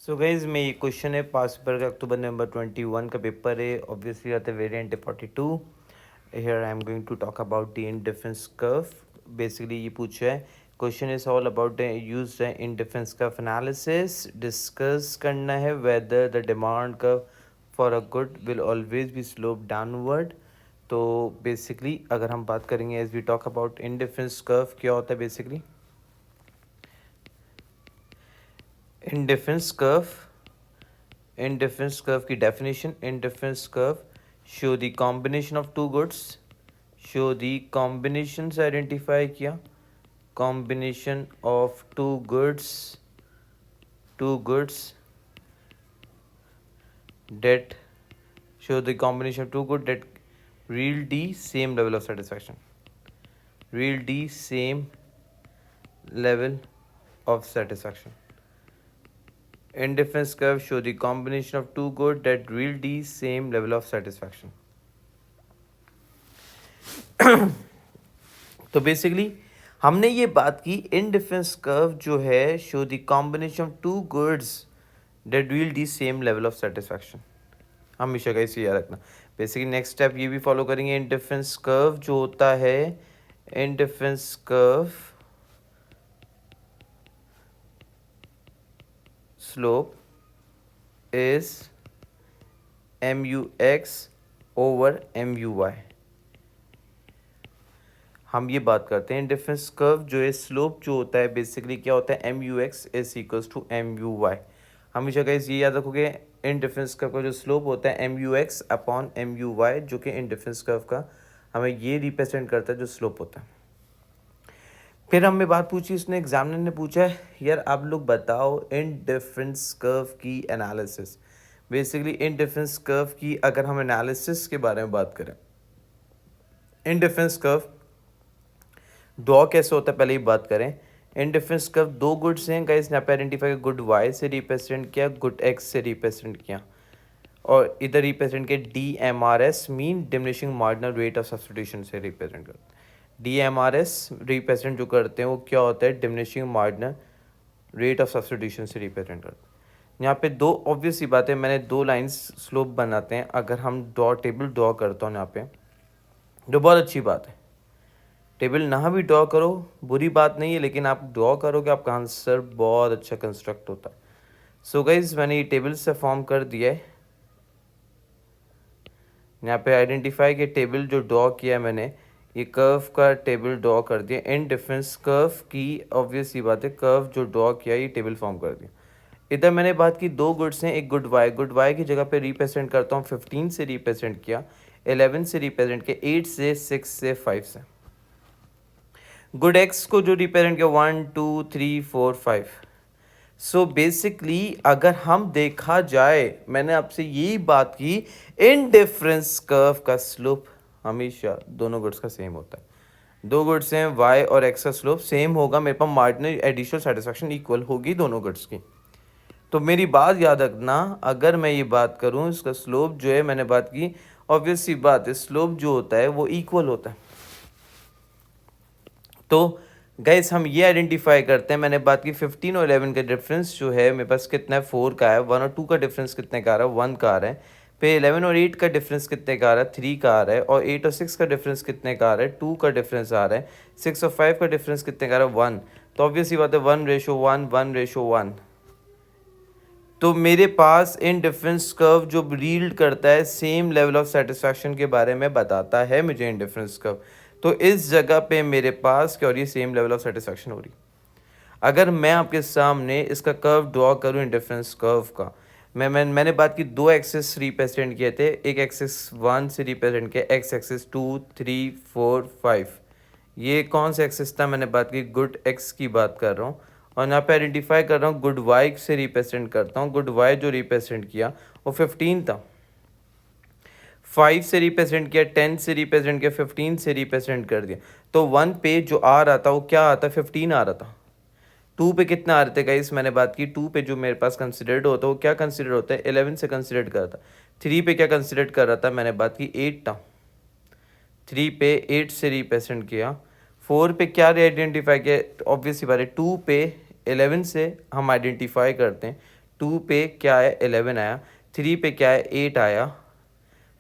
So guys में ये question है पास पेपर का अक्टूबर नवंबर 21 का पेपर है ऑब्वियसली आता है variant 42। Here I am going to talk about the indifference curve. Basically ये पूछा है question is all about the use the indifference curve analysis. Discuss करना है whether the demand curve for a good will always be slope downward. तो basically अगर हम बात करेंगे as we talk about indifference curve क्या होता है बेसिकली indifference curve की definition indifference curve show the combination of two goods show the combinations identify किया combination of two goods that show the combination of two goods that yield the same level of satisfaction Indifference curve show the combination of two goods that yield the same level of satisfaction. तो basically हमने ये बात की indifference curve जो है show the combination of two goods that yield the same level of satisfaction. हमेशा का इसे याद रखना। बेसिकली नेक्स्ट स्टेप ये भी फॉलो करेंगे। इंडिफरेंस कर्व जो होता है indifference curve slope is MUX over MUY। हम ये बात करते हैं इंडिफरेंस कर्व जो है स्लोप जो होता है बेसिकली क्या होता है MUX is equals to MUY। हमेशा गाइस ये याद रखोगे इंडिफरेंस कर्व का जो स्लोप होता है MUX अपॉन MUY जो कि इंडिफरेंस कर्व का हमें ये रिप्रेजेंट करता है जो स्लोप होता है। फिर हमें बात पूछी उसने एग्जामिनर ने पूछा है यार आप लोग बताओ इंडिफरेंस कर्व की एनालिसिस। बेसिकली इंडिफरेंस कर्व की अगर हम एनालिसिस के बारे में बात करें इंडिफरेंस कर्व ड्रॉ कैसे होता है पहले ही बात करें। इंडिफरेंस कर्व दो गुड्स हैं गाइस यहाँ पे आइडेंटिफाई गुड वाई से रिप्रेजेंट किया गुड एक्स से रिप्रेजेंट किया और इधर रिप्रेजेंट किया DMRS mean diminishing marginal rate of substitution से रिप्रेजेंट करते हैं। DMRS रिप्रेजेंट जो करते हैं वो क्या होता है diminishing marginal rate of substitution से रिप्रेजेंट करते हैं। यहाँ पे दो ऑब्वियस सी बात है मैंने दो लाइंस स्लोप बनाते हैं। अगर हम टेबल ड्रॉ करता हूँ यहाँ पे जो बहुत अच्छी बात है टेबल ना भी ड्रॉ करो बुरी बात नहीं है लेकिन आप ड्रॉ करोगे आपका आंसर बहुत अच्छा कंस्ट्रक्ट होता है। सो गाइज मैंने ये टेबल से फॉर्म कर दिया है। यहाँ पे आइडेंटिफाई के टेबल जो ड्रॉ किया है मैंने ये कर्व का टेबल ड्रॉ कर दिया। इंडिफरेंस कर्व की ऑब्वियस सी बात है कर्व जो ड्रॉ किया ये टेबल फॉर्म कर दिया। इधर मैंने बात की दो गुड्स हैं एक गुड वाई की जगह पे रिप्रेजेंट करता हूँ 15 से रिप्रेजेंट किया 11 से रिप्रेजेंट किया 8 से 6 से 5 से। गुड एक्स को जो रिप्रेजेंट किया 1 2 3 4 5। सो बेसिकली अगर हम देखा जाए मैंने आपसे यही बात की इंडिफरेंस कर्व का स्लोप हमेशा दोनों गुड्स का सेम होता है। दो गुड्स हैं y और x का स्लोप सेम होगा मेरे पास मार्जिनल एडिशनल सेटिस्फैक्शन इक्वल होगी दोनों गुड्स की। तो मेरी बात याद रखना अगर मैं ये बात करूँ इसका स्लोप जो है मैंने बात की ऑब्वियस सी बात है स्लोप जो होता है वो इक्वल होता है। तो गाइस हम ये आइडेंटिफाई करते हैं मैंने बात की 15 और 11 का डिफरेंस जो है मेरे पास कितना है 4 का है 1 और 2 का डिफरेंस कितने का आ रहा है 1 का आ रहा है। फिर 11 और 8 का डिफरेंस कितने का आ रहा है 3 का आ रहा है और 8 और 6 का डिफरेंस कितने का आ रहा है 2 का डिफरेंस आ रहा है 6 और 5 का डिफरेंस कितने का आ रहा है 1। तो ऑब्वियसली बात है 1:1 1:1। तो मेरे पास इन डिफरेंस कर्व जो रील्ड करता है सेम लेवल ऑफ सेटिस्फैक्शन के बारे में बताता है मुझे इन डिफरेंस कर्व। तो इस जगह पे मेरे पास क्या हो रही है सेम लेवल ऑफ सेटिस्फैक्शन हो रही। अगर मैं आपके सामने इसका कर्व ड्रॉ करूँ इंडिफरेंस कर्व का मैंने बात की दो एक्सेस रिप्रेजेंट किए थे एक एक्सेस 1 से रिप्रेजेंट किया एक्स एक्सेस 2 3 4 5। ये कौन सा एक्सेस था मैंने बात की गुड एक्स की बात कर रहा हूँ और यहाँ पे आइडेंटिफाई कर रहा हूँ गुड वाई से रिप्रेजेंट करता हूँ। गुड वाई जो रिप्रेजेंट किया वो 15 था 5 से रिप्रेजेंट किया 10 से रिप्रेजेंट किया 15 से रिप्रेजेंट कर दिया। तो 1 पे जो आ रहा था वो क्या आता 15 आ रहा था। 2 पे कितना आ रहे थे गाइस मैंने बात की 2 पे जो मेरे पास कंसिडर्ड होता है वो क्या कंसिडर होता है 11 से कंसिडर कर रहा था। 3 पे क्या कंसिडर कर रहा था मैंने बात की 8 था 3 पे 8 से रिप्रेजेंट किया। 4 पे क्या आइडेंटिफाई किया ऑब्वियसली बात है 2 पे 11 से हम आइडेंटिफाई करते हैं 2 पे क्या है 11 आया, 3 पे क्या है 8 आया,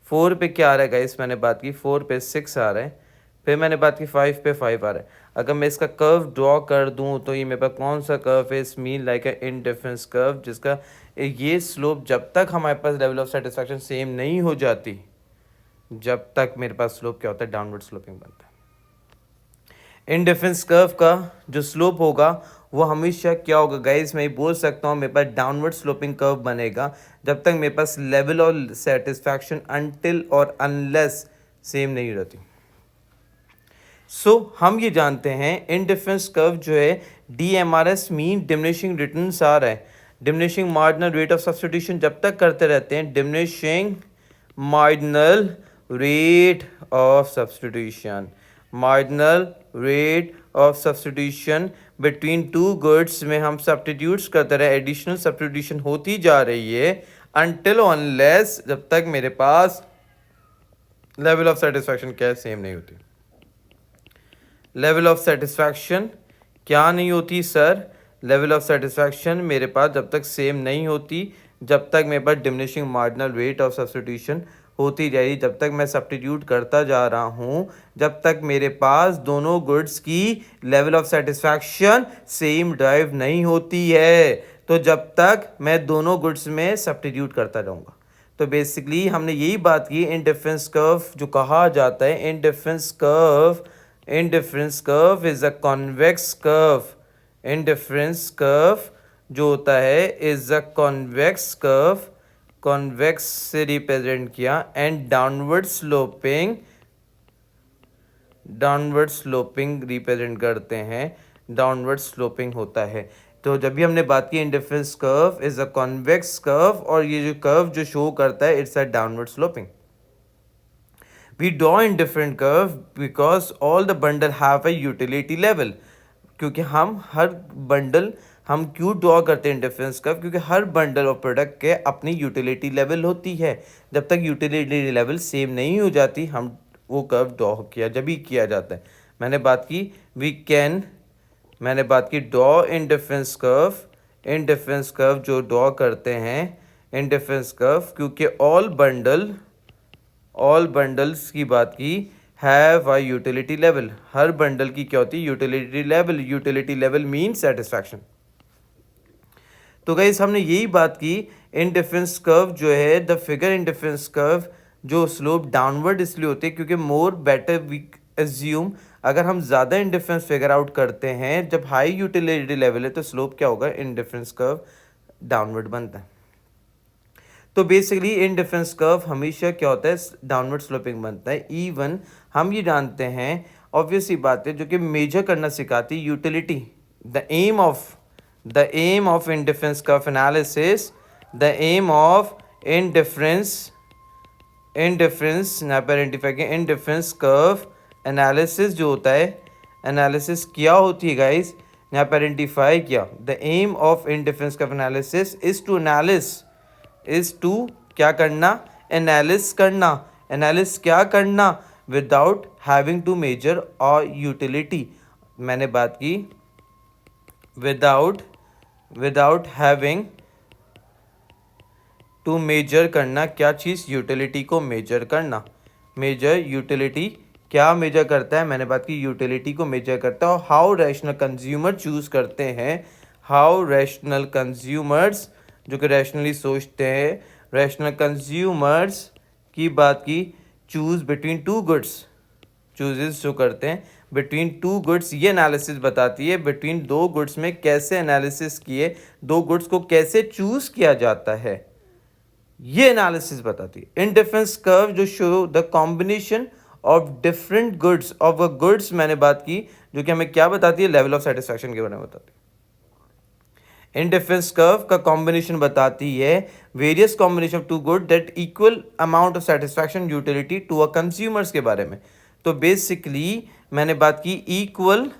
4 पे क्या आ रहा है गाइस, मैंने बात की 4 पे 6 आ रहा है, फिर मैंने बात की 5 पे 5 आ रहा है। अगर मैं इसका कर्व ड्रॉ कर दूं तो ये मेरे पास कौन सा कर्व है, इस mean like a indifference curve, जिसका ये स्लोप जब तक हमारे पास लेवल ऑफ सेटिस्फैक्शन सेम नहीं हो जाती, जब तक मेरे पास स्लोप क्या होता है, डाउनवर्ड स्लोपिंग बनता है। इनडिफरेंस कर्व का जो स्लोप होगा वो हमेशा क्या होगा गाइस, मैं बोल सकता हूँ मेरे पास डाउनवर्ड स्लोपिंग कर्व बनेगा जब तक मेरे पास लेवल ऑफ सेटिस्फैक्शन अनटिल और अनलेस सेम नहीं रहती। हम ये जानते हैं इनडिफरेंस कर्व जो है DMRS मीन डिमिनिशिंग रिटर्न्स आ रहा है, diminishing marginal rate of substitution जब तक करते रहते हैं, diminishing marginal rate of substitution, marginal rate of substitution between two goods में हम सब्स्टिट्यूट्स करते रहे, एडिशनल सब्स्टिट्यूशन होती जा रही है अनटिल अनलेस जब तक मेरे पास लेवल ऑफ सेटिस्फैक्शन क्या सेम नहीं होती। लेवल ऑफ सेटिस्फैक्शन क्या नहीं होती सर, लेवल ऑफ सेटिस्फैक्शन मेरे पास जब तक सेम नहीं होती, जब तक मेरे पास diminishing marginal rate of substitution होती जाएगी, जब तक मैं सब्स्टिट्यूट करता जा रहा हूँ, जब तक मेरे पास दोनों गुड्स की level of satisfaction same drive नहीं होती है, तो जब तक मैं दोनों गुड्स में सब्स्टिट्यूट करता रहूँगा। तो बेसिकली हमने यही बात की, इनडिफरेंस कर्व जो कहा जाता है, indifference curve is a convex curve, indifference curve जो होता है is a convex curve, convex से रिप्रेजेंट किया, एंड डाउनवर्ड स्लोपिंग रिप्रेजेंट करते हैं, डाउनवर्ड स्लोपिंग होता है। तो जब भी हमने बात की indifference curve is a convex curve, और ये जो कर्व जो शो करता है it's a downward sloping. We draw indifferent curve because all the bundle have a utility level, क्योंकि हम हर बंडल हम क्यों ड्रॉ करते हैं इंडिफरेंस कर्व, क्योंकि हर बंडल ऑफ प्रोडक्ट के अपनी यूटिलिटी लेवल होती है, जब तक यूटिलिटी लेवल सेम नहीं हो जाती हम वो कर्व ड्रॉ किया जब ही किया जाता है। मैंने बात की ड्रॉ इंडिफरेंस कर्व जो ड्रॉ करते हैं इंडिफरेंस कर्व, क्योंकि ऑल बंडल्स की बात की have a utility level, her bundle की क्या होती है यूटिलिटी लेवल मीन सेटिस्फैक्शन। तो गाइस हमने यही बात की, इनडिफरेंस कर्व जो है द फिगर इनडिफरेंस कर्व जो स्लोप डाउनवर्ड इसलिए होते हैं क्योंकि मोर बेटर वी एज्यूम, अगर हम ज़्यादा इनडिफरेंस फिगर आउट करते हैं जब हाई यूटिलिटी लेवल है तो स्लोप क्या होगा, इनडिफरेंस कर्व डाउनवर्ड बनता है। तो बेसिकली इनडिफरेंस कर्व हमेशा क्या होता है, डाउनवर्ड स्लोपिंग बनता है। इवन हम ये जानते हैं ऑब्वियसली बात है जो कि मेजर करना सिखाती है utility, the aim of indifference curve analysis, the aim of indifference यहाँ पर आइडेंटिफाई किया, इनडिफरेंस कर्व एनालिसिस जो होता है, एनालिसिस क्या होती है गाइस, यहाँ पर आइडेंटिफाई किया, the aim of indifference curve analysis is to क्या करना, एनालिस क्या करना विदाउट हैविंग टू मेजर और यूटिलिटी। मैंने बात की विदाउट हैविंग टू मेजर करना, क्या चीज़, यूटिलिटी को मेजर करना। यूटिलिटी क्या मेजर करता है, मैंने बात की यूटिलिटी को मेजर करता है, और हाउ रैशनल कंज्यूमर चूज़ करते हैं, हाउ रैशनल कंज्यूमर्स जो कि रैशनली सोचते हैं, रैशनल कंज्यूमर्स की बात की, choose between two goods, chooses जो करते हैं बिटवीन टू गुड्स, ये एनालिसिस बताती है बिटवीन दो गुड्स में कैसे एनालिसिस किए, दो गुड्स को कैसे चूज़ किया जाता है, ये एनालिसिस बताती है। इनडिफरेंस कर्व जो show the combination of different goods of a goods, मैंने बात की जो कि हमें क्या बताती है, लेवल ऑफ सेटिस्फैक्शन के बारे में बताती है। इनडिफरेंस कर्व का कॉम्बिनेशन बताती है various combination of two good that equal amount of satisfaction utility to a consumers के बारे में। तो बेसिकली मैंने बात की इक्वल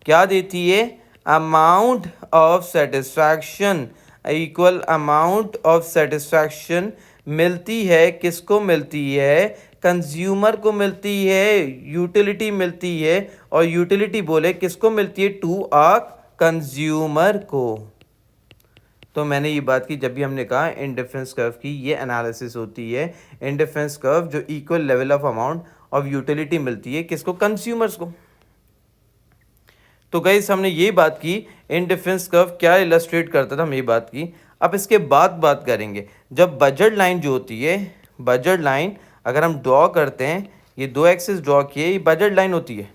क्या देती है, amount of satisfaction, equal amount of satisfaction मिलती है, किसको मिलती है, कंज्यूमर को मिलती है, यूटिलिटी मिलती है, और यूटिलिटी बोले किसको मिलती है, टू अ कंज्यूमर को। तो मैंने ये बात की जब भी हमने कहा इंडिफरेंस कर्व की ये एनालिसिस होती है, इंडिफरेंस कर्व जो equal level of amount of utility मिलती है किसको, कंज्यूमर्स को। तो गाइस हमने ये बात की इंडिफरेंस कर्व क्या इलस्ट्रेट करता था, हम ये बात की। अब इसके बाद बात करेंगे जब बजट लाइन जो होती है, बजट लाइन अगर हम ड्रॉ करते हैं, ये दो एक्सिस ड्रॉ किए, ये बजट लाइन होती है।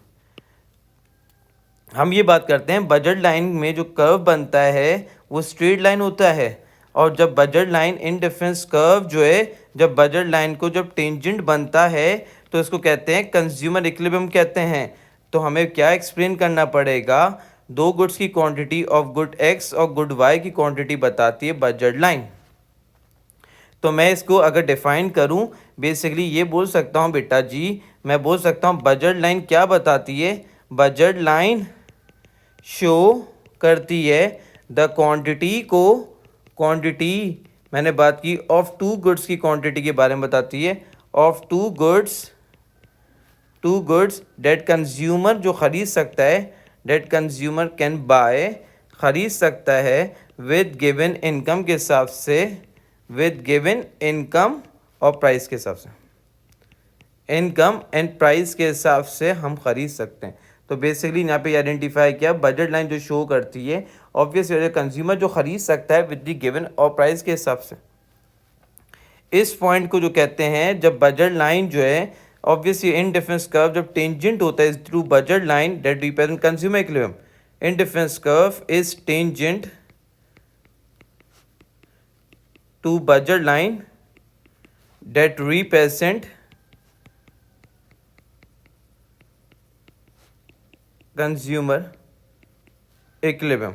हम ये बात करते हैं बजट लाइन में जो कर्व बनता है वो स्ट्रेट लाइन होता है, और जब बजट लाइन इंडिफरेंस कर्व जो है, जब बजट लाइन को जब टेंजेंट बनता है तो इसको कहते हैं कंज्यूमर इक्विलिब्रियम कहते हैं। तो हमें क्या एक्सप्लेन करना पड़ेगा, दो गुड्स की क्वांटिटी ऑफ गुड एक्स और गुड वाई की क्वांटिटी बताती है बजट लाइन। तो मैं इसको अगर डिफाइन करूं, बेसिकली ये बोल सकता हूं बेटा जी, मैं बोल सकता हूं बजट लाइन क्या बताती है, बजट लाइन शो करती है द क्वांटिटी को, क्वांटिटी मैंने बात की ऑफ टू गुड्स की क्वांटिटी के बारे में बताती है, of two goods that consumer जो ख़रीद सकता है, डेट कंज्यूमर कैन बाय ख़रीद सकता है विद गिवन इनकम के हिसाब से, विद गिवन इनकम और प्राइस के हिसाब से, इनकम एंड प्राइस के हिसाब से हम ख़रीद सकते हैं। तो बेसिकली यहाँ पे आइडेंटिफाई किया बजट लाइन जो शो करती है ऑब्वियसली कंज्यूमर जो ख़रीद सकता है विद द गिवन और प्राइस के हिसाब से। इस पॉइंट को जो कहते हैं, जब बजट लाइन जो है ऑब्वियसली इंडिफरेंस कर्व जब टेंजेंट होता है through budget line that represent consumer equilibrium, indifference curve is tangent to budget line that represent consumer equilibrium.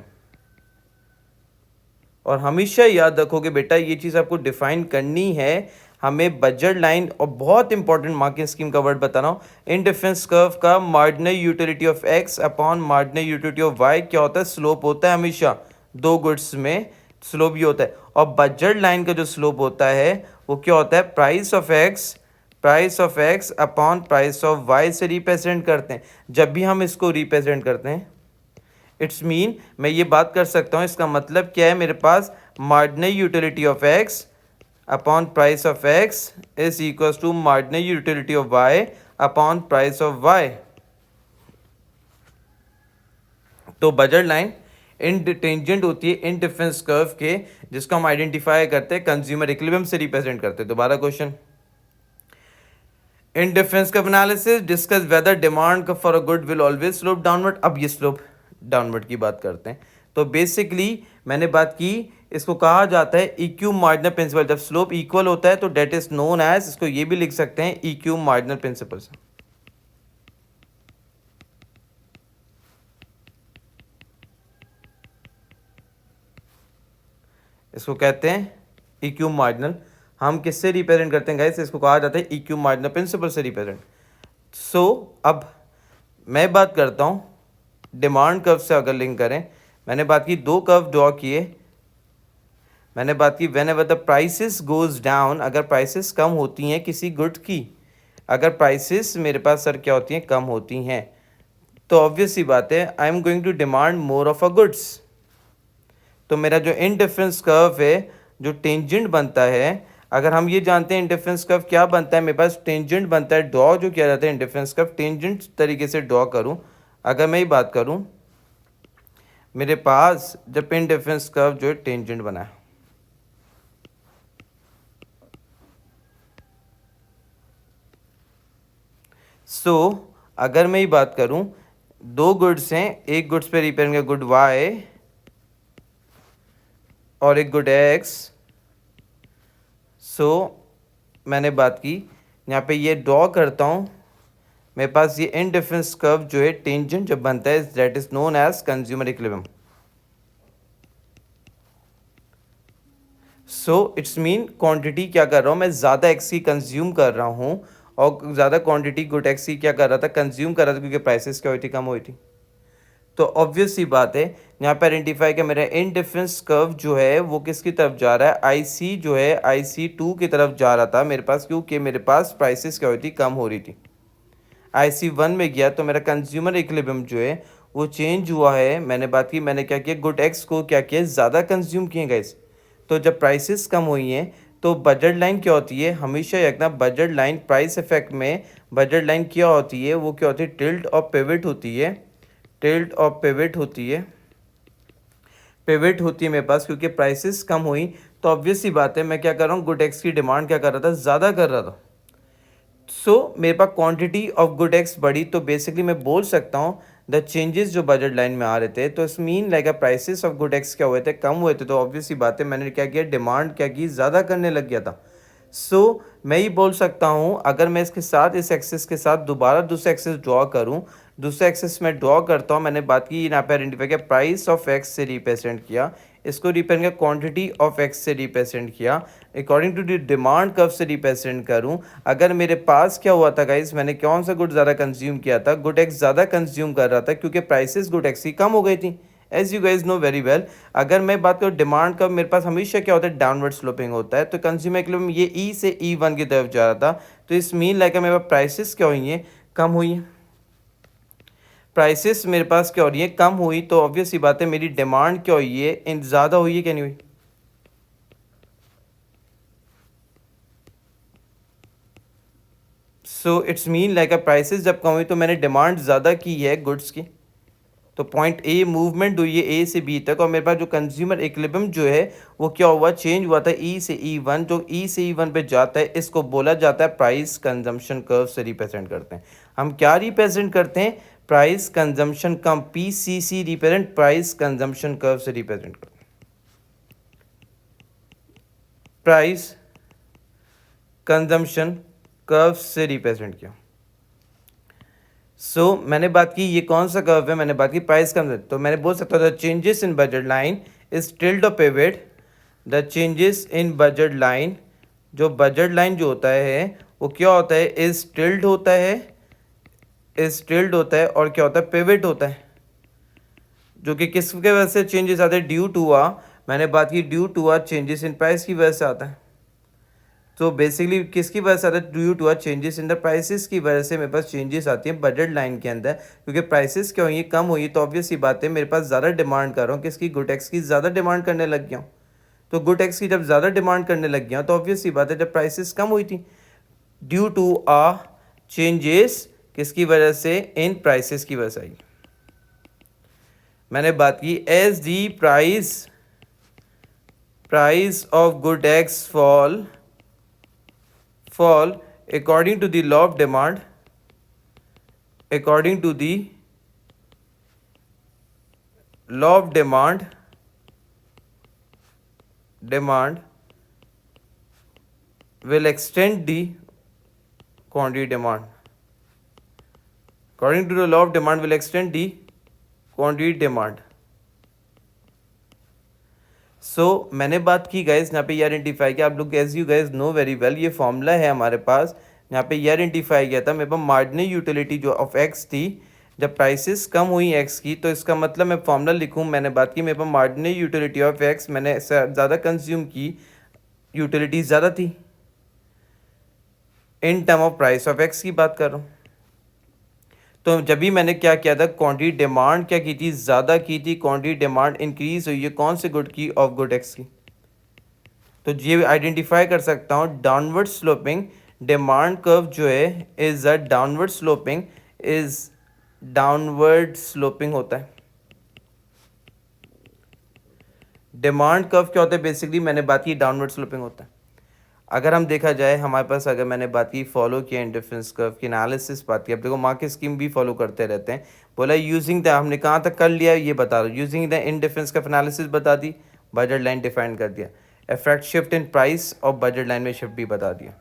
और हमेशा याद रखोगे बेटा ये चीज़ आपको डिफाइन करनी है, हमें बजट लाइन और बहुत इंपॉर्टेंट मार्किंग स्कीम का वर्ड बता रहा हूँ, इंडिफरेंस कर्व का marginal utility of X upon marginal utility of Y क्या होता है, स्लोप होता है। हमेशा दो गुड्स में स्लोप ही होता है, और बजट लाइन का जो स्लोप होता है वो क्या होता है, price of X upon price of Y से रिप्रेजेंट करते हैं। जब भी हम इसको रिप्रेजेंट करते हैं इट्स मीन मैं ये बात कर सकता हूँ, इसका मतलब क्या है, मेरे पास marginal utility of X upon price of X is equals to marginal utility of Y upon price of Y. तो बजट लाइन टेंजेंट होती है इंडिफरेंस कर्व के, जिसको हम आइडेंटिफाई करते हैं कंज्यूमर इक्विलिब्रियम से रिप्रेजेंट करते हैं। दोबारा question, indifference curve analysis discuss whether demand for a good will always slope downward. अब ये स्लोप डाउनवर्ड की बात करते हैं। तो बेसिकली मैंने बात की, इसको कहा जाता है इक्यू मार्जिनल प्रिंसिपल। जब स्लोप इक्वल होता है तो डेट इज नोन एज, इसको ये भी लिख सकते हैं इक्यू मार्जिनल प्रिंसिपल से। इसको कहते हैं इक्यू मार्जिनल। हम किससे रिप्रेजेंट करते हैं गाइस, इसको कहा जाता है इक्यू मार्जिनल प्रिंसिपल से रिप्रेजेंट। सो अब मैं बात करता हूँ डिमांड कर्व से अगर लिंक करें, मैंने बात की दो कर्व ड्रॉ किए, मैंने बात की when ever the prices goes down, अगर प्राइसेस कम होती हैं किसी गुड की, अगर प्राइसेस मेरे पास सर क्या होती हैं, कम होती हैं, तो ऑब्वियस सी बात है I am going to demand more of a goods. तो मेरा जो इंडिफरेंस कर्व है जो टेंजेंट बनता है, अगर हम ये जानते हैं इंडिफरेंस कर्व क्या बनता है, मेरे पास टेंजेंट बनता है, ड्रॉ जो किया जाता है इंडिफरेंस कर्व टेंजेंट तरीके से ड्रॉ करूं। अगर मैं ये बात करूं, मेरे पास जब इंडिफरेंस कर्व जो है टेंजेंट बना है, सो अगर मैं ये बात करूं, दो गुड्स हैं, एक गुड्स पे रिप्रेजेंट गुड वाई और एक गुड एक्स। सो मैंने बात की यहाँ पे ये ड्रॉ करता हूँ, मेरे पास ये इंडिफरेंस कर्व जो है टेंजेंट जब बनता है that is known as consumer equilibrium. So it's mean quantity क्या कर रहा हूँ मैं, ज़्यादा एक्स की कंज्यूम कर रहा हूँ और ज़्यादा क्वांटिटी गुड एक्स की क्या कर रहा था, कंज्यूम कर रहा था, क्योंकि प्राइसेस क्या हुई थी, कम हुई थी। तो ऑब्वियस सी बात है यहाँ पे आइडेंटिफाई कि मेरा इंडिफरेंस कर्व जो है वो किसकी तरफ जा रहा है, IC जो है IC2 की तरफ जा रहा था मेरे पास, क्योंकि मेरे पास प्राइसेस क्या हुई थी, कम हो रही थी। IC1 में गया तो मेरा कंज्यूमर इक्विलिब्रियम जो है वो चेंज हुआ है, मैंने बात की, मैंने क्या किया, गुड एक्स को क्या किया, ज़्यादा कंज्यूम किए गाइस। तो जब प्राइसेस कम हुई हैं तो बजट लाइन क्या होती है, हमेशा याद रखना, बजट लाइन प्राइस इफेक्ट में बजट लाइन क्या होती है, वो क्या होती है, टिल्ट और पिवट होती है, टिल्ट और पिवट होती है, पिवट होती है मेरे पास, क्योंकि प्राइसेस कम हुई तो ऑब्वियस सी बात है मैं क्या कर रहा हूँ, गुड एक्स की डिमांड क्या कर रहा था, ज़्यादा कर रहा था। मेरे पास क्वांटिटी ऑफ गुड एक्स बढ़ी, तो बेसिकली मैं बोल सकता हूँ द चेंजेस जो बजट लाइन में आ रहे थे, तो इस mean like prices of good x क्या हुए थे, कम हुए थे, तो ऑब्वियस सी बात है मैंने क्या किया, डिमांड क्या की, ज़्यादा करने लग गया था। मैं ये बोल सकता हूँ, अगर मैं इसके साथ इस एक्सेस के साथ दोबारा दूसरा एक्सेस ड्रॉ करूँ, दूसरा एक्सेस मैं ड्रॉ करता हूँ, मैंने बात की यहाँ पे आइडेंटिफाई किया, प्राइस ऑफ एक्स से रिप्रेजेंट किया, इसको रिप्रेजेंट किया क्वांटिटी ऑफ एक्स से रिप्रेजेंट किया, according to the demand curve से रिप्रेजेंट करूँ। अगर मेरे पास क्या हुआ था गाइस, मैंने कौन सा गुड ज़्यादा कंज्यूम किया था, गुड एक्स ज़्यादा कंज्यूम कर रहा था, क्योंकि प्राइसेस गुड एक्स की कम हो गई थी, as you guys know very well. अगर मैं बात करूँ डिमांड का, मेरे पास हमेशा क्या होता है, डाउनवर्ड स्लोपिंग होता है, तो कंज्यूमर इक्विलिब्रियम ये ई से E1 की तरफ जा रहा था, तो इस मीन लाइक मेरे पास प्राइसेस क्या हुई हैं, कम हुई हैं, प्राइसेस मेरे पास क्या हो रही है, कम हुई, तो ऑब्वियस ही बात है मेरी डिमांड क्या हुई है, इन ज़्यादा हुई है क्या नहीं हुई। इट्स मीन लाइक प्राइसेस जब कम हुई तो मैंने डिमांड ज़्यादा की है गुड्स की, तो पॉइंट ए मूवमेंट हुई है ए से बी तक, और मेरे पास जो कंज्यूमर इक्विलिब्रियम जो है वो क्या हुआ, चेंज हुआ था ई से E1, जो ई से E1 पे जाता है इसको बोला जाता है प्राइस कंजम्पशन कर्व से रिप्रेजेंट करते हैं। हम क्या रिप्रेजेंट करते हैं, प्राइस कंजम्पशन कम, PCC represent price consumption curve से रिप्रेजेंट करते हैं, प्राइस कंजम्पशन कर्व से रिप्रेजेंट किया। मैंने बात की ये कौन सा कर्व है, मैंने बात की प्राइस कम, तो मैंने बोल सकता था changes in budget line is tilt और pivot, the changes in budget line, जो बजट लाइन जो होता है वो क्या होता है, इज टिल्ट होता है, इज टिल्ट होता है, और क्या होता है, पिवट होता है, जो कि किसके वजह से चेंजेस आते हैं, ड्यू टू आ, मैंने बात की due to uh changes in price की वजह से आता है। तो बेसिकली किसकी वजह से आता है, due to changes in the prices की वजह से मेरे पास चेंजेस आती हैं बजट लाइन के अंदर, क्योंकि प्राइसेस क्या हुई, कम हुई, तो ऑब्वियस ही बात है मेरे पास ज़्यादा डिमांड कर रहा हूँ, किसकी, गुटेक्स की ज़्यादा डिमांड करने लग गया हूँ। तो गुटेक्स की जब ज़्यादा डिमांड करने लग गया तो ऑब्वियस ही बात है जब प्राइसेस कम हुई थी, ड्यू टू आ चेंजेस किसकी वजह से, इन प्राइसेस की वजह से आई। मैंने बात की as the price of good X fall according to the law of demand, according to the law of demand will extend the quantity demand, according to the law of demand will extend the quantity demand। मैंने बात की guys, यहाँ पे ये identify किया, आप लोग as you guys know very well, ये फॉर्मूला है हमारे पास, यहाँ पे ये आइडेंटिफाई किया था मेरे पास मार्जिनल यूटिलिटी जो ऑफ एक्स थी, जब प्राइसेस कम हुई एक्स की, तो इसका मतलब मैं फॉर्मूला लिखूँ, मैंने बात की मेरे पास मार्जिनल यूटिलिटी ऑफ एक्स, मैंने ज़्यादा कंज्यूम की, यूटिलिटी ज़्यादा थी, इन term of price of x की बात कर रहा हूँ। तो जब भी मैंने क्या किया था, क्वांटिटी डिमांड क्या की थी, ज़्यादा की थी, क्वांटिटी डिमांड इंक्रीज हुई है कौन से गुड की, ऑफ गुड एक्स की। तो ये आइडेंटिफाई कर सकता हूँ डाउनवर्ड स्लोपिंग डिमांड कर्व जो है इज अ डाउनवर्ड स्लोपिंग होता है। डिमांड कर्व क्या होता है, बेसिकली मैंने बात की डाउनवर्ड स्लोपिंग होता है। अगर हम देखा जाए हमारे पास, अगर मैंने बात की फॉलो किया इंडिफरेंस कर्व की एनालिसिस बात की, अब देखो मार्केट स्कीम भी फॉलो करते रहते हैं, बोला यूजिंग द, हमने कहाँ तक कर लिया ये बता दो, using the indifference curve analysis बता दी, बजट लाइन डिफाइन कर दिया, इफेक्ट शिफ्ट इन प्राइस और बजट लाइन में शिफ्ट भी बता दिया।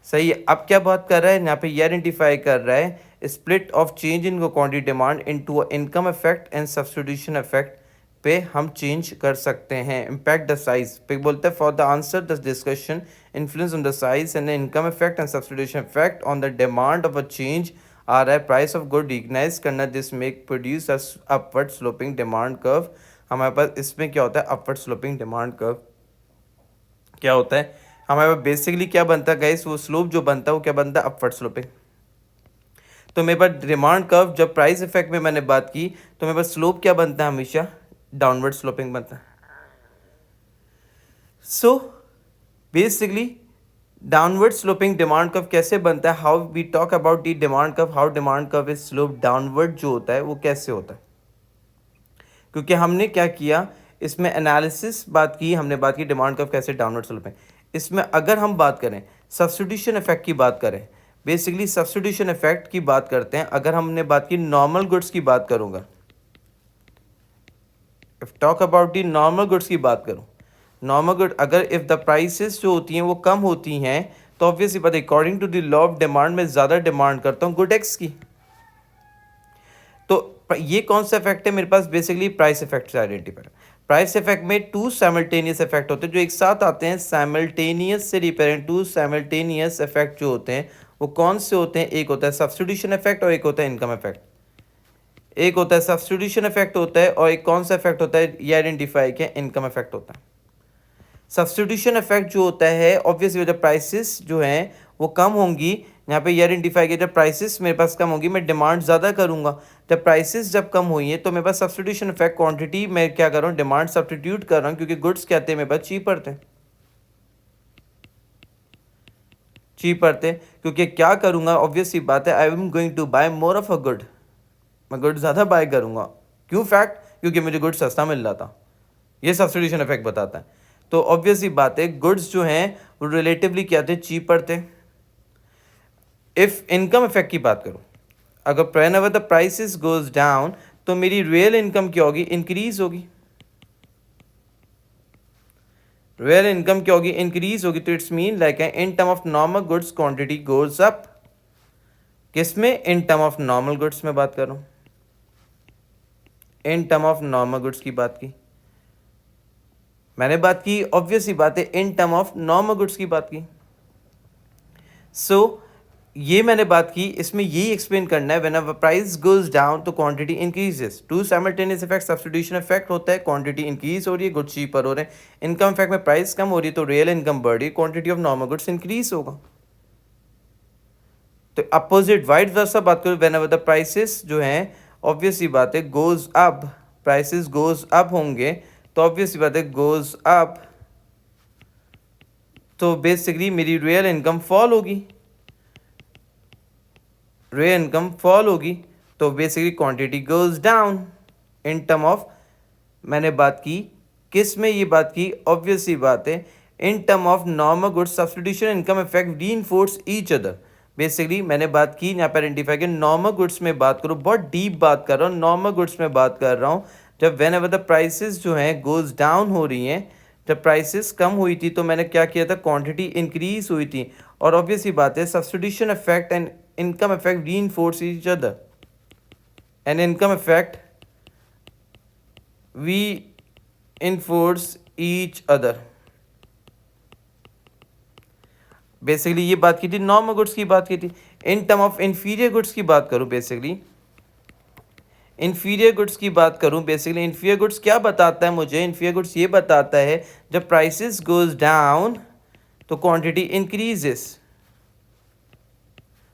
सही है। अब क्या बात कर रहा है यहाँ पे, ये आइडेंटिफाई कर रहा है split of change in quantity demand into income effect and substitution effect पे हम चेंज कर सकते हैं। इम्पैक्ट द साइज पे बोलते हैं, for the answer the discussion influence on the size and income effect and substitution effect on the demand of a change आ रहा है प्राइस ऑफ गुड रिकग्नाइज करना, this make produce upward sloping demand curve. हमारे पास इसमें क्या होता है, अपवर्ड स्लोपिंग डिमांड कर्व क्या होता है हमारे पास, बेसिकली क्या बनता है गाइस, वो स्लोप जो बनता है वो क्या बनता है, अपवर्ड स्लोपिंग। तो मेरे पास डिमांड कर्व जब प्राइस इफेक्ट में मैंने बात की तो मेरे पास स्लोप क्या बनता है, हमेशा डाउनवर्ड स्लोपिंग बनता है। So basically downward sloping demand curve कैसे बनता है, how we talk about the demand curve, how demand curve is slope downward जो होता है वो कैसे होता है। क्योंकि हमने क्या किया इसमें एनालिसिस बात की, हमने बात की डिमांड कर्व कैसे डाउनवर्ड स्लोपिंग। इसमें अगर हम बात करें सब्स्टिट्यूशन इफेक्ट की बात करें, बेसिकली सब्स्टिट्यूशन इफेक्ट की बात करते हैं। अगर हमने बात की नॉर्मल गुड्स की बात करूंगा, if talk about the normal goods की बात करूं, नॉर्मल गुड अगर इफ़ द प्राइसेस जो होती हैं वो कम होती हैं तो ऑब्वियसली बात according to the law of demand में ज़्यादा डिमांड करता हूँ गुड एक्स की। तो ये कौन सा इफेक्ट है मेरे पास, बेसिकली प्राइस इफेक्ट से आइडेंटिफाई। प्राइस इफेक्ट में टू साइमल्टेनियस इफेक्ट होते हैं जो एक साथ आते हैं, साइमल्टेनियस से रिपेयरिंग टू साइमल्टेनियस इफेक्ट जो होते हैं वो कौन से होते हैं, एक होता है सब्स्टिट्यूशन इफेक्ट और एक होता है इनकम इफेक्ट। एक होता है सब्स्टिट्यूशन इफेक्ट होता है और एक कौन सा इफेक्ट होता है, ये आइडेंटिफाई किया, इनकम इफेक्ट होता है। सब्स्टिट्यूशन इफेक्ट जो होता है ऑब्वियसली जब प्राइसेस जो हैं वो कम होंगी, यहाँ पे ये आइडेंटिफाई किया जब प्राइसेस मेरे पास कम होगी मैं डिमांड ज़्यादा करूँगा। जब प्राइसेस जब कम हुई है तो मेरे पास सब्स्टिट्यूशन इफेक्ट क्वांटिटी मैं क्या कर रहा हूँ, डिमांड सब्स्टिट्यूट कर रहा हूँ क्योंकि गुड्स कहते हैं मेरे पास चीपर थे, चीपर थे। क्योंकि क्या करूँगा, ऑब्वियसली बात है I am going to buy more of a good, मैं गुड ज़्यादा बाय करूँगा। क्यों फैक्ट, क्योंकि मुझे गुड सस्ता मिल रहा था, ये सब्स्टिट्यूशन इफेक्ट बताता है। तो ऑब्वियसली बात है गुड्स जो हैं वो रिलेटिवली क्या थे, चीपर थे। इफ़ इनकम इफेक्ट की बात करूँ, अगर when ever the prices goes down तो मेरी रियल इनकम क्या होगी, इंक्रीज होगी। रियल इनकम क्या होगी, इंक्रीज होगी। तो it's mean like in term of normal goods quantity goes up. किसमें, in term of normal goods में बात कर रहा हूँ, in term of normal goods की बात की मैंने, बात की ऑब्वियसली बात है in term of normal goods की बात की। सो ये मैंने बात की, इसमें यही एक्सप्लेन करना है when our price goes down तो quantity increases. Two simultaneous effect, substitution effect होता है, क्वांटिटी इंक्रीज हो रही है, गुड्स चीपर हो रहे हैं। इनकम इफेक्ट में प्राइस कम हो रही है तो रियल इनकम बढ़ रही है, quantity of normal goods increase होगा। तो अपोजिट वाइड वर्सा बात करूँ, व्हेन एवर द प्राइसेस जो हैं ऑब्वियसली बात है goes up, prices goes up होंगे तो ऑब्वियसली बात है गोज अप तो बेसिकली मेरी रियल इनकम फॉल होगी, रियल इनकम फॉल होगी तो basically quantity goes down. In term of मैंने बात की किस में, ये बात की ऑब्वियसली बात है in term of normal goods substitution income effect reinforce each other. Basically मैंने बात की यहाँ पर आइडेंटिफाई किया नॉर्मल गुड्स में बात करूँ, बहुत डीप बात कर रहा हूँ, नॉर्मल गुड्स में बात कर रहा हूँ। जब व्हेन एवर द प्राइसेस जो हैं गोज डाउन हो रही हैं, जब प्राइसेस कम हुई थी तो मैंने क्या किया था, क्वांटिटी इंक्रीज हुई थी। और ऑब्वियसली बात है substitution effect and income effect reinforce each other, and income effect we enforce each other। Basically ये बात की थी, नॉर्मल गुड्स की बात की थी। इन टर्म ऑफ इंफीरियर गुड्स की बात करूं, बेसिकली इंफीरियर गुड्स की बात करूं, बेसिकली इंफीरियर गुड्स क्या बताता है मुझे, इंफीरियर गुड्स ये बताता है जब प्राइसेस गोज डाउन तो क्वांटिटी इंक्रीजेस।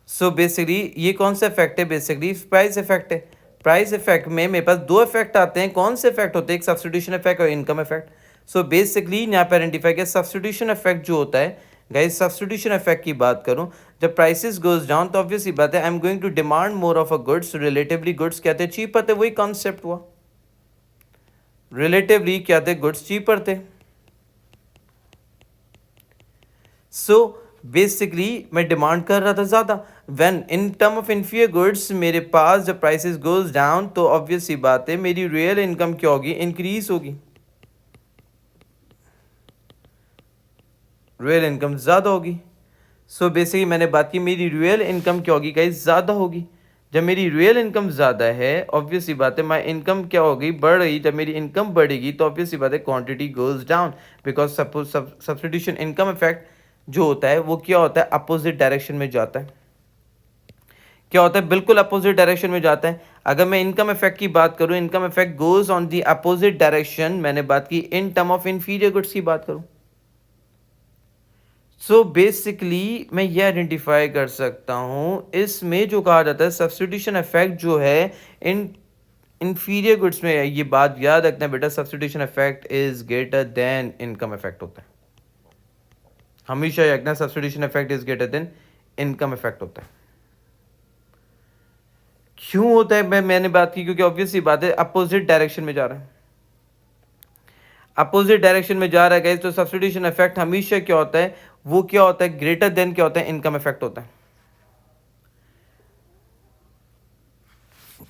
सो बेसिकली ये कौन सा इफेक्ट है, बेसिकली प्राइस इफेक्ट है। प्राइस इफेक्ट में मेरे पास दो इफेक्ट आते हैं, कौन से इफेक्ट होते हैं, एक सब्स्टिट्यूशन इफेक्ट और इनकम इफेक्ट। सो बेसिकली यहाँ पे आइडेंटिफाई किया सब्स्टिट्यूशन इफेक्ट जो होता है, गाइस सब्स्टिट्यूशन इफेक्ट की बात करूं, जब प्राइसेस गोज डाउन तो ऑब्वियसली बात है I am going to demand more of a goods, relatively goods क्या थे, चीपर थे, वही कॉन्सेप्ट हुआ, रिलेटिवली क्या थे, गुड्स चीपर थे। सो बेसिकली मैं डिमांड कर रहा था ज़्यादा, when in term of inferior goods मेरे पास जब प्राइसेस गोज डाउन तो ऑब्वियसली बात है मेरी रियल इनकम क्या होगी, इंक्रीज होगी, रियल इनकम ज़्यादा होगी। सो बेसिकली मैंने बात की मेरी रियल इनकम क्या होगी गाइस, ज़्यादा होगी। जब मेरी रियल इनकम ज़्यादा है ऑब्वियसली बात है माई इनकम क्या होगी, बढ़ रही। जब मेरी इनकम बढ़ेगी तो ऑब्वियसली बात है quantity goes down, because suppose substitution income effect जो होता है वो क्या होता है, अपोजिट डायरेक्शन में जाता है। क्या होता है, बिल्कुल अपोजिट डायरेक्शन में जाता है। अगर मैं इनकम इफेक्ट की बात करूं, income effect goes on the opposite direction, मैंने बात की इन टर्म ऑफ इंफीरियर गुड्स की बात करूं। सो बेसिकली मैं ये आइडेंटिफाई कर सकता हूँ इसमें जो कहा जाता है सब्स्टिट्यूशन इफेक्ट जो है इन इंफीरियर गुड्स में, ये बात याद रखना है बेटा, substitution effect is greater than income effect होता है, हमेशा याद रखना substitution effect is greater than income effect होता है। क्यों होता है मैंने बात की, क्योंकि ऑब्वियसली बात है अपोजिट डायरेक्शन में जा रहा है, अपोजिट डायरेक्शन में जा रहा है गाइस, तो सब्स्टिट्यूशन इफेक्ट हमेशा क्या होता है, वो क्या होता है, ग्रेटर देन क्या होता है, इनकम इफेक्ट होता है।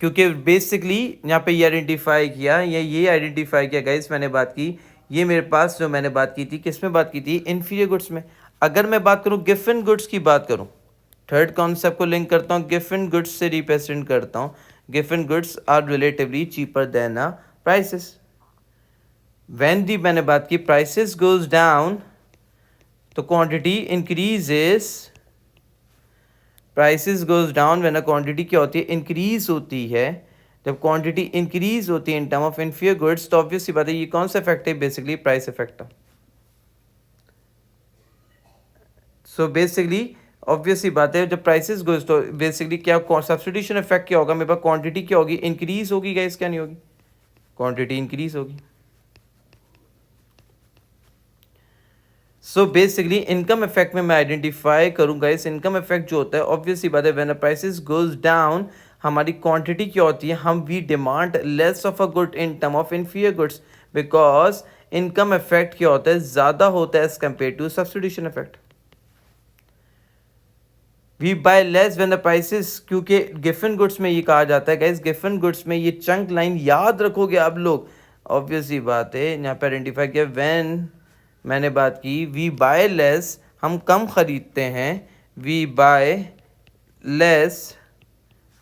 क्योंकि बेसिकली यहाँ पे ये आइडेंटिफाई किया या ये आइडेंटिफाई किया गाइस, मैंने बात की, ये मेरे पास जो मैंने बात की थी किस में बात की थी, इन्फीरियर गुड्स में। अगर मैं बात करूँ गिवन गुड्स की बात करूँ, थर्ड कॉन्सेप्ट को लिंक करता हूँ गिवन गुड्स से रिप्रेजेंट करता हूँ, given goods are relatively cheaper than a prices. When the मैंने बात की प्राइसेस गोज डाउन तो quantity increases, prices goes down when a quantity क्या होती है, इंक्रीज होती है। जब क्वांटिटी इंक्रीज होती है in term of inferior goods, तो ऑब्वियसली बात है ये कौन सा इफेक्ट है, बेसिकली प्राइस इफेक्ट है। सो बेसिकली ऑब्वियसली बात है जब प्राइसेस गोज, तो बेसिकली क्या सब्स्टिट्यूशन इफेक्ट क्या होगा, मेरे पास क्वांटिटी क्या होगी, इंक्रीज होगी गाइस, क्या नहीं होगी, क्वांटिटी इंक्रीज होगी। सो बेसिकली इनकम इफेक्ट में मैं आइडेंटिफाई करूंगा इस इनकम इफेक्ट जो होता है, ऑब्वियसली बात है व्हेन प्राइसेस गोज डाउन हमारी क्वांटिटी क्या होती है, हम we demand less of a good in term of inferior goods, because income effect क्या होता है, ज़्यादा होता है as compare to substitution effect. We buy less when the prices, क्योंकि गिवन गुड्स में ये कहा जाता है गाइस, गिवन गुड्स में ये चंक लाइन याद रखोगे आप लोग, ऑब्वियसली बात है यहाँ पे आइडेंटिफाई किया व्हेन मैंने बात की वी बाय लेस, हम कम खरीदते हैं, we buy less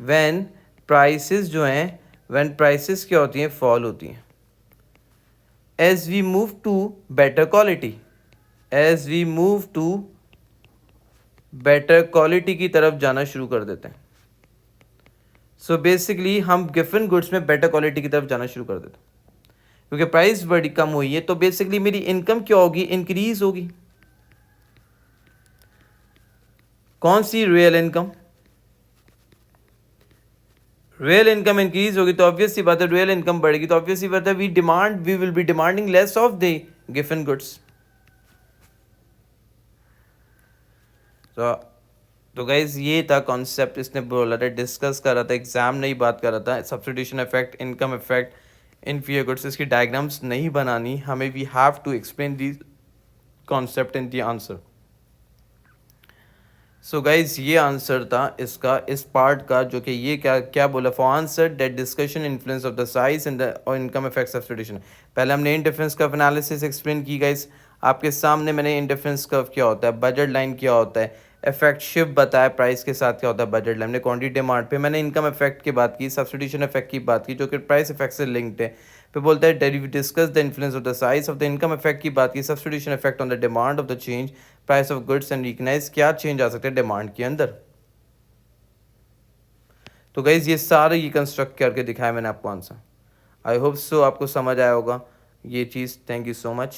when prices जो हैं, व्हेन प्राइसेस क्या होती हैं, फॉल होती हैं। As we move to better quality, as we move to better quality की तरफ जाना शुरू कर देते हैं। सो बेसिकली हम गिवन गुड्स में बेटर क्वालिटी की तरफ जाना शुरू कर देते हैं, क्योंकि प्राइस बड़ी कम हुई है, तो बेसिकली मेरी इनकम क्या होगी, इंक्रीज होगी। कौन सी, real income, real income increase होगी, तो ऑब्वियसली बात है रियल इनकम बढ़ेगी, तो ऑब्वियसली बात है we will be demanding less of the given goods. तो गाइज ये था कॉन्सेप्ट, इसने बोला था, डिस्कस कर रहा था, एग्जाम नहीं बात कर रहा था, substitution effect, income effect, inferior goods, इसकी डायग्राम्स नहीं बनानी हमें, we have to explain the concept in the answer. So guys ये आंसर था इसका, इस पार्ट का, जो कि ये क्या क्या बोला, for answer that discussion influence of the size and the income effect substitution. पहले हमने इंडिफरेंस कर्व एनालिसिस एक्सप्लेन की गाइज, आपके सामने मैंने इंडिफरेंस कर्व क्या होता है, बजट लाइन क्या होता है, इफेक्ट शिफ्ट बताया, प्राइस के साथ क्या होता है बजट लाइन में, क्वांटिटी डिमांड पे मैंने इनकम इफेक्ट की बात की, सब्स्टिट्यूशन इफेक्ट की बात की जो कि प्राइस इफेक्ट से लिंक्ड है। फिर बोलता है discuss the influence of the size of the income effect की बात की, substitution effect on the demand of the change price of goods and recognize, क्या चेंज आ सकते हैं डिमांड के अंदर। तो गाइज ये सारे ये कंस्ट्रक्ट करके दिखाया मैंने आपको आंसर, आई होप सो आपको समझ आया होगा ये चीज़। Thank you so much.